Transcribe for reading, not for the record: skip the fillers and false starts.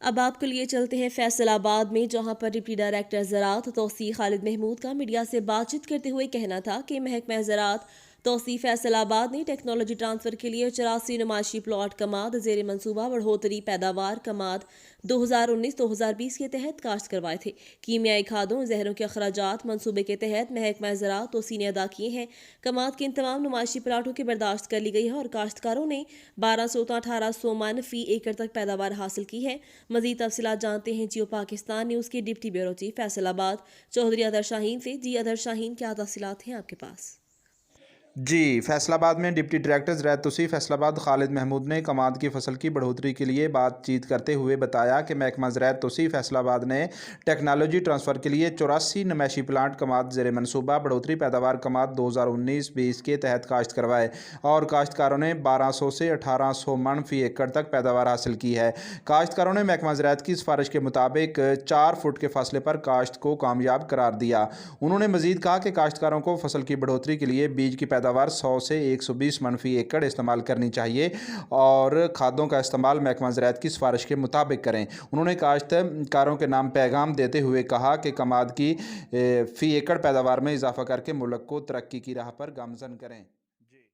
اب آپ کے لیے چلتے ہیں فیصل آباد میں، جہاں پر ڈپٹی ڈائریکٹر زراعت توسیع خالد محمود کا میڈیا سے بات چیت کرتے ہوئے کہنا تھا کہ محکمہ زراعت توسیع فیصل آباد نے ٹیکنالوجی ٹرانسفر کے لیے 84 نمائشی پلاٹ کماد زیر منصوبہ بڑھوتری پیداوار کماد 2019-2020 کے تحت کاشت کروائے تھے۔ کیمیائی کھادوں زہروں کے اخراجات منصوبے کے تحت محکمہ زراعت توسیع نے ادا کیے ہیں۔ کماد کے ان تمام نمائشی پلاٹوں کی برداشت کر لی گئی ہے اور کاشتکاروں نے 1200 تا 1800 من فی ایکڑ تک پیداوار حاصل کی ہے۔ مزید تفصیلات جانتے ہیں جیو پاکستان نیوز کے ڈپٹی بیورو چیف فیصل آباد چودھری اظہر شاہین سے۔ جی اظہر شاہین، کیا تفصیلات ہیں آپ کے پاس؟ جی، فیصل آباد میں ڈپٹی ڈائریکٹر زراعت توسیع فیصل آباد خالد محمود نے کماد کی فصل کی بڑھوتری کے لیے بات چیت کرتے ہوئے بتایا کہ محکمہ زراعت توسیع فیصل آباد نے ٹیکنالوجی ٹرانسفر کے لیے 84 نمائشی پلانٹ کماد زیر منصوبہ بڑھوتری پیداوار کماد 2019-20 کے تحت کاشت کروائے اور کاشتکاروں نے 1200 سے 1800 من فی ایکڑ تک پیداوار حاصل کی ہے۔ کاشتکاروں نے محکمہ زراعت کی سفارش کے مطابق 4 فٹ کے فاصلے پر کاشت کو کامیاب قرار دیا۔ انہوں نے مزید کہا کہ کاشتکاروں کو فصل کی بڑھوتری کے لیے بیج کی پیداوار 100 سے 120 من فی ایکڑ استعمال کرنی چاہیے اور کھادوں کا استعمال محکمہ زراعت کی سفارش کے مطابق کریں۔ انہوں نے کاشتکاروں کے نام پیغام دیتے ہوئے کہا کہ کماد کی فی ایکڑ پیداوار میں اضافہ کر کے ملک کو ترقی کی راہ پر گامزن کریں۔